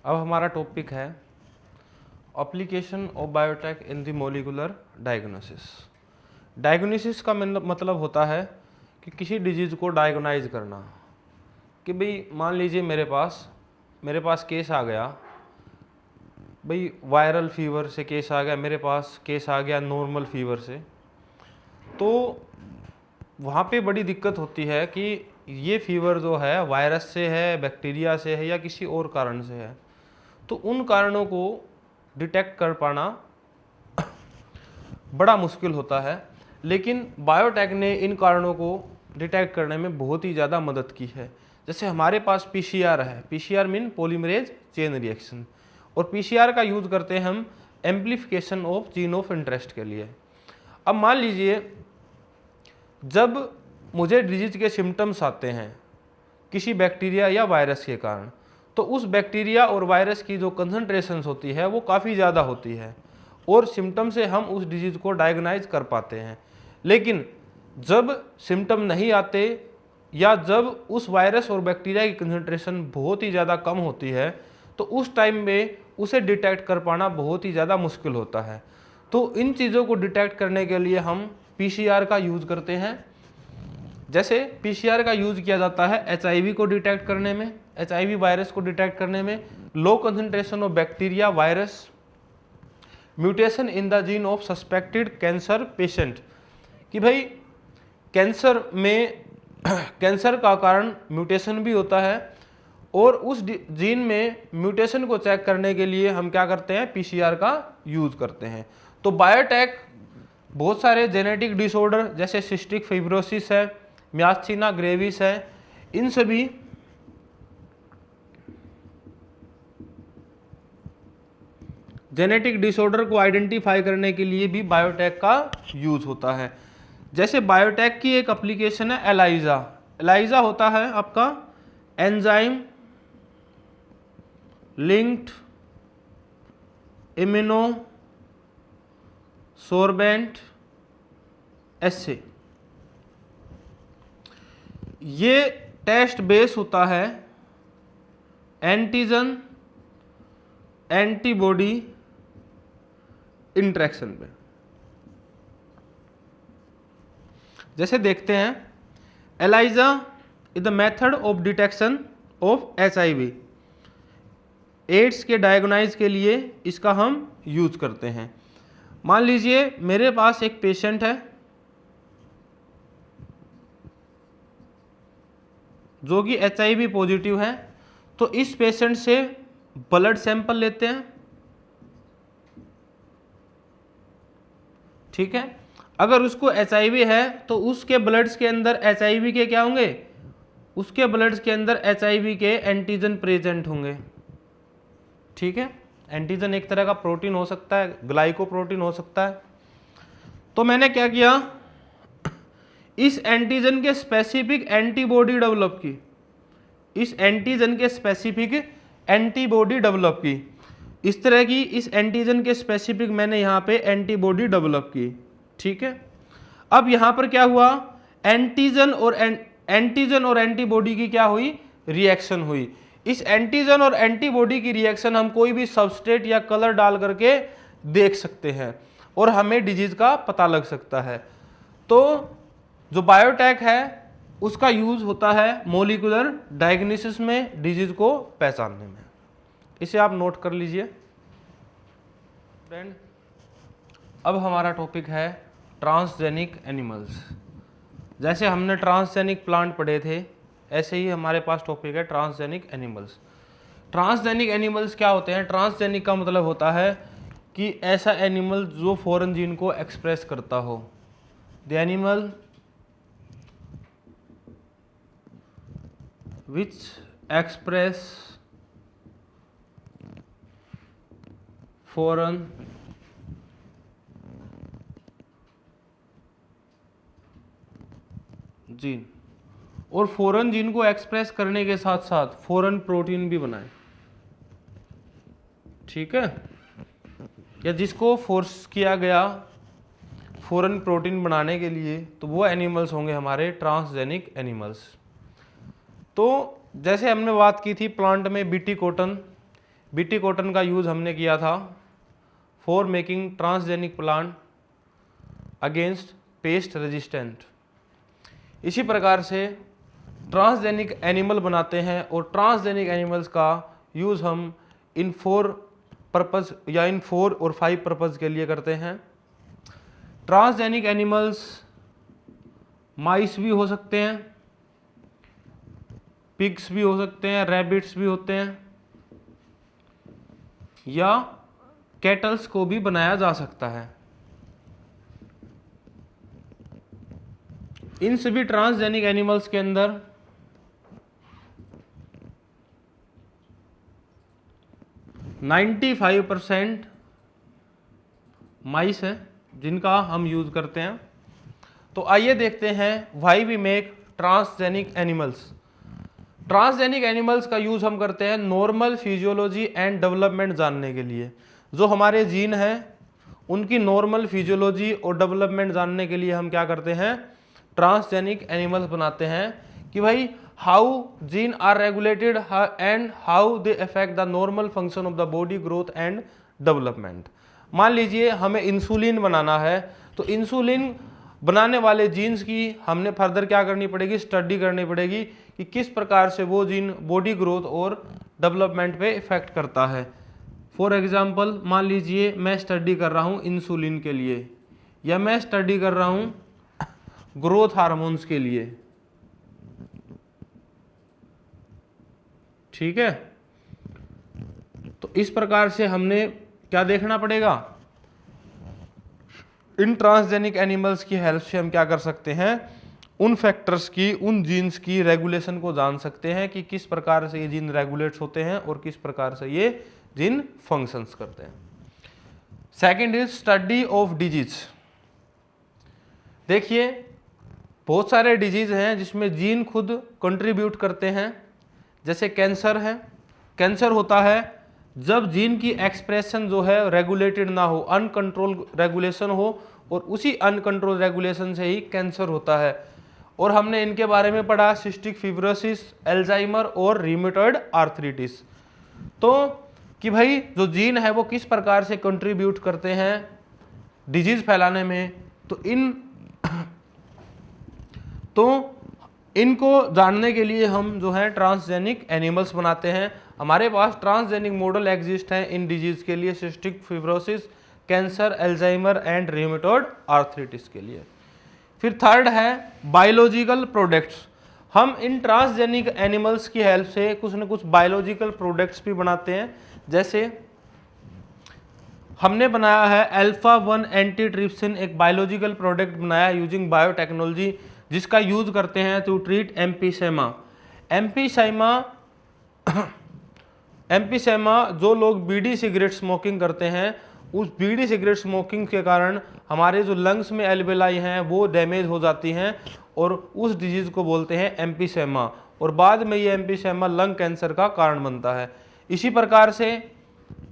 अब हमारा टॉपिक है application of biotech in the molecular diagnosis. Diagnosis का मतलब होता है कि किसी डिजीज़ को डायग्नाइज करना, कि भाई मान लीजिए मेरे पास केस आ गया, भाई वायरल फीवर से केस आ गया, मेरे पास केस आ गया नॉर्मल फीवर से, तो वहाँ पे बड़ी दिक्कत होती है कि ये फीवर जो है वायरस से है, बैक्टीरिया से है या किसी और कारण से है। तो उन कारणों को डिटेक्ट कर पाना बड़ा मुश्किल होता है, लेकिन बायोटेक ने इन कारणों को डिटेक्ट करने में बहुत ही ज़्यादा मदद की है। जैसे हमारे पास पीसीआर है, PCR mean polymerase chain reaction, और पीसीआर का यूज़ करते हैं हम amplification of gene of interest के लिए। अब मान लीजिए जब मुझे डिजीज के सिम्टम्स आते हैं किसी बैक्टीरिया या वायरस के कारण, तो उस बैक्टीरिया और वायरस की जो कंसंट्रेशंस होती है वो काफ़ी ज़्यादा होती है और सिम्टम से हम उस डिजीज़ को डायग्नाइज कर पाते हैं। लेकिन जब सिम्टम नहीं आते या जब उस वायरस और बैक्टीरिया की कंसंट्रेशन बहुत ही ज़्यादा कम होती है, तो उस टाइम में उसे डिटेक्ट कर पाना बहुत ही ज़्यादा मुश्किल होता है। तो इन चीज़ों को डिटेक्ट करने के लिए हम पीसीआर का यूज़ करते हैं। जैसे पीसीआर का यूज़ किया जाता है एचआईवी को डिटेक्ट करने में, एचआईवी वायरस को डिटेक्ट करने में, low concentration of bacteria virus, mutation in the gene of suspected cancer patient, कि भाई कैंसर में कैंसर का कारण म्यूटेशन भी होता है और उस जीन में म्यूटेशन को चेक करने के लिए हम क्या करते हैं, पीसीआर का यूज़ करते हैं। तो बायोटेक बहुत सारे जेनेटिक डिसऑर्डर जैसे सिस्टिक फाइब्रोसिस है, मियास्थीना ग्रेविस है, इन सभी जेनेटिक डिसऑर्डर को आइडेंटिफाई करने के लिए भी बायोटेक का यूज होता है। जैसे बायोटेक की एक एप्लीकेशन है एलाइजा। एलाइजा होता है आपका एंजाइम लिंक्ड इम्यूनो सोर्बेंट एसे। ये टेस्ट बेस होता है एंटीजन एंटीबॉडी इंटरेक्शन पे। जैसे देखते हैं, ELISA is the method of detection of HIV. AIDS के डायग्नाइज के लिए इसका हम यूज करते हैं। मान लीजिए मेरे पास एक पेशेंट है जो कि एचआईवी पॉजिटिव है, तो इस पेशेंट से ब्लड सैंपल लेते हैं, ठीक है। अगर उसको एचआईवी है तो उसके ब्लड्स के अंदर एचआईवी के क्या होंगे, उसके ब्लड्स के अंदर एचआईवी के एंटीजन प्रेजेंट होंगे, ठीक है। एंटीजन एक तरह का प्रोटीन हो सकता है, ग्लाइकोप्रोटीन हो सकता है। तो मैंने क्या किया, इस एंटीजन के स्पेसिफिक एंटीबॉडी डेवलप की, इस एंटीजन के स्पेसिफिक एंटीबॉडी डेवलप की, इस तरह की इस एंटीजन के स्पेसिफिक मैंने यहाँ पे एंटीबॉडी डेवलप की, ठीक है। अब यहाँ पर क्या हुआ, एंटीजन और एंटीबॉडी की क्या हुई, रिएक्शन हुई। इस एंटीजन और एंटीबॉडी की रिएक्शन हम कोई भी सबस्ट्रेट या कलर डाल करके देख सकते हैं और हमें डिजीज का पता लग सकता है। तो जो बायोटेक है उसका यूज होता है मॉलिक्यूलर डायग्नोसिस में, डिजीज को पहचानने में। इसे आप नोट कर लीजिए फ्रेंड। अब हमारा टॉपिक है ट्रांसजेनिक एनिमल्स। जैसे हमने ट्रांसजेनिक प्लांट पढ़े थे, ऐसे ही हमारे पास टॉपिक है ट्रांसजेनिक एनिमल्स। ट्रांसजेनिक एनिमल्स क्या होते हैं, ट्रांसजेनिक का मतलब होता है कि ऐसा एनिमल जो फॉरेन जीन को एक्सप्रेस करता हो। The animal which express foreign gene, और फॉरेन जीन को एक्सप्रेस करने के साथ साथ फॉरेन प्रोटीन भी बनाए, ठीक है। या जिसको फोर्स किया गया फॉरेन प्रोटीन बनाने के लिए, तो वो एनिमल्स होंगे हमारे ट्रांसजेनिक एनिमल्स। तो जैसे हमने बात की थी प्लांट में बीटी कॉटन, बीटी कॉटन का यूज़ हमने किया था for making transgenic plant against pest resistant. इसी प्रकार से ट्रांसजेनिक एनिमल बनाते हैं और ट्रांसजेनिक एनिमल्स का यूज़ हम इन 4 पर्पज़ या इन 4 और 5 पर्पज़ के लिए करते हैं। ट्रांसजेनिक एनिमल्स माइस भी हो सकते हैं, पिग्स भी हो सकते हैं, रैबिट्स भी होते हैं, या कैटल्स को भी बनाया जा सकता है। इन सभी ट्रांसजेनिक एनिमल्स के अंदर %95 माइस है जिनका हम यूज़ करते हैं। तो आइए देखते हैं why we make transgenic animals. Transgenic animals का यूज़ हम करते हैं नॉर्मल फिजियोलॉजी एंड डेवलपमेंट जानने के लिए। जो हमारे जीन हैं उनकी नॉर्मल फिजियोलॉजी और डेवलपमेंट जानने के लिए हम क्या करते हैं, ट्रांसजेनिक एनिमल्स बनाते हैं कि भाई how gene are regulated and how they affect the normal function of the body growth and development. मान लीजिए हमें इंसुलिन बनाना है, तो इंसुलिन बनाने वाले जीन्स की हमने फर्दर क्या करनी पड़ेगी, स्टडी करनी पड़ेगी कि किस प्रकार से वो जीन बॉडी ग्रोथ और डेवलपमेंट पे इफेक्ट करता है। फॉर एग्जांपल मान लीजिए मैं स्टडी कर रहा हूँ इंसुलिन के लिए, या मैं स्टडी कर रहा हूँ ग्रोथ हार्मोन्स के लिए, ठीक है। तो इस प्रकार से हमने क्या देखना पड़ेगा, इन ट्रांसजेनिक एनिमल्स की हेल्प से हम क्या कर सकते हैं, उन फैक्टर्स की, उन जीन्स की रेगुलेशन को जान सकते हैं कि किस प्रकार से ये जीन रेगुलेट्स होते हैं और किस प्रकार से ये जीन फंक्शंस करते हैं। Second is study of disease. देखिए बहुत सारे डिजीज हैं जिसमें जीन खुद कंट्रीब्यूट करते हैं, जैसे कैंसर है। कैंसर होता है जब जीन की एक्सप्रेशन जो है रेगुलेटेड ना हो, अनकंट्रोल रेगुलेशन हो, और उसी अनकंट्रोल रेगुलेशन से ही कैंसर होता है। और हमने इनके बारे में पढ़ा सिस्टिक फिब्रोसिस, एल्जाइमर और रिमेटॉइड आर्थराइटिस। तो कि भाई जो जीन है वो किस प्रकार से कंट्रीब्यूट करते हैं डिजीज फैलाने में, तो इनको जानने के लिए हम जो है ट्रांसजेनिक एनिमल्स बनाते हैं। हमारे पास ट्रांसजेनिक मॉडल एग्जिस्ट हैं इन डिजीज के लिए, cystic fibrosis, cancer, Alzheimer and rheumatoid arthritis के लिए। फिर थर्ड है बायोलॉजिकल प्रोडक्ट्स। हम इन ट्रांसजेनिक एनिमल्स की हेल्प से कुछ न कुछ बायोलॉजिकल प्रोडक्ट्स भी बनाते हैं। जैसे हमने बनाया है अल्फा-1 एंटीट्रिप्सिन, एक बायोलॉजिकल प्रोडक्ट बनाया यूजिंग बायोटेक्नोलॉजी, जिसका यूज करते हैं टू ट्रीट एम्फीसेमा। एम्फीसेमा जो लोग बीड़ी सिगरेट स्मोकिंग करते हैं, उस बीड़ी सिगरेट स्मोकिंग के कारण हमारे जो लंग्स में एल्वेलाई हैं वो डैमेज हो जाती हैं, और उस डिजीज़ को बोलते हैं एम्फीसेमा, और बाद में ये एम्फीसेमा लंग कैंसर का कारण बनता है। इसी प्रकार से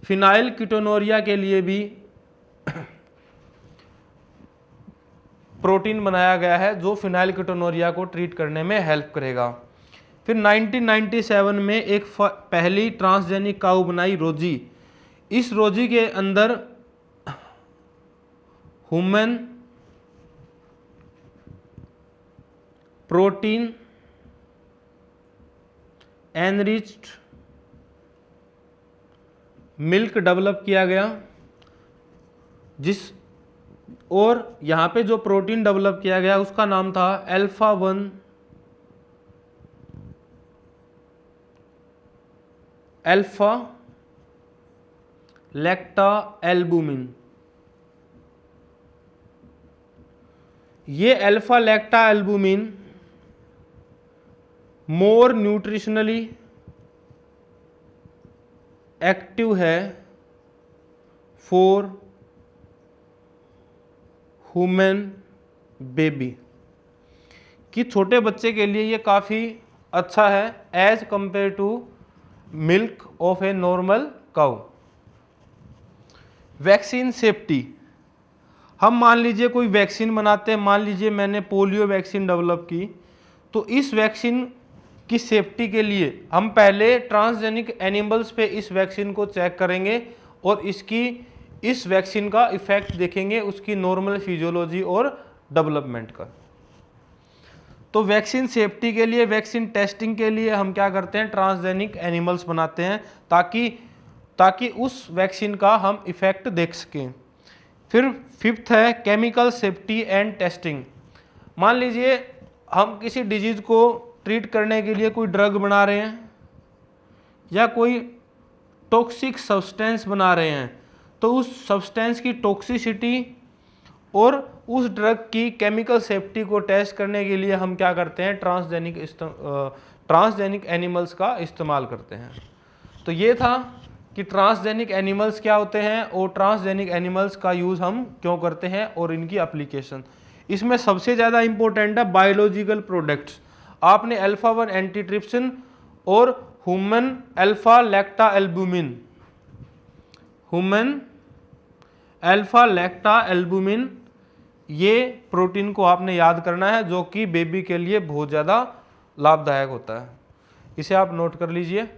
फिनाइल कीटोनूरिया के लिए भी प्रोटीन बनाया गया है जो फिनाइल कीटोनूरिया को ट्रीट करने में हेल्प करेगा। फिर 1997 में एक पहली ट्रांसजेनिक काऊ बनाई रोजी। इस रोजी के अंदर human protein enriched milk develop किया गया, और यहाँ पे जो प्रोटीन डेवलप किया गया उसका नाम था अल्फा-1 अल्फा लैक्टा एल्बुमिन। ये alpha lactalbumin more nutritionally active है फॉर ह्यूमन बेबी, कि छोटे बच्चे के लिए ये काफ़ी अच्छा है as compare to milk of a normal cow. Vaccine safety, हम मान लीजिए कोई वैक्सीन बनाते हैं, मान लीजिए मैंने पोलियो वैक्सीन डेवलप की, तो इस वैक्सीन की सेफ्टी के लिए हम पहले ट्रांसजेनिक एनिमल्स पे इस वैक्सीन को चेक करेंगे और इस वैक्सीन का इफेक्ट देखेंगे उसकी नॉर्मल फिजियोलॉजी और डेवलपमेंट का। तो वैक्सीन सेफ्टी के लिए, वैक्सीन टेस्टिंग के लिए हम क्या करते हैं, ट्रांसजेनिक एनिमल्स बनाते हैं ताकि उस वैक्सीन का हम इफेक्ट देख सकें। फिर फिफ्थ है केमिकल सेफ्टी एंड टेस्टिंग। मान लीजिए हम किसी डिजीज को ट्रीट करने के लिए कोई ड्रग बना रहे हैं या कोई टॉक्सिक सब्सटेंस बना रहे हैं, तो उस सब्सटेंस की टॉक्सिसिटी और उस ड्रग की केमिकल सेफ्टी को टेस्ट करने के लिए हम क्या करते हैं, ट्रांसजेनिक एनिमल्स का इस्तेमाल करते हैं। तो ये था कि ट्रांसजेनिक एनिमल्स क्या होते हैं और ट्रांसजेनिक एनिमल्स का यूज़ हम क्यों करते हैं और इनकी एप्लीकेशन। इसमें सबसे ज़्यादा इंपॉर्टेंट है बायोलॉजिकल प्रोडक्ट्स। आपने अल्फा-1 एंटीट्रिप्सिन और ह्यूमन अल्फा लैक्टा एल्बुमिन, ये प्रोटीन को आपने याद करना है जो कि बेबी के लिए बहुत ज़्यादा लाभदायक होता है। इसे आप नोट कर लीजिए।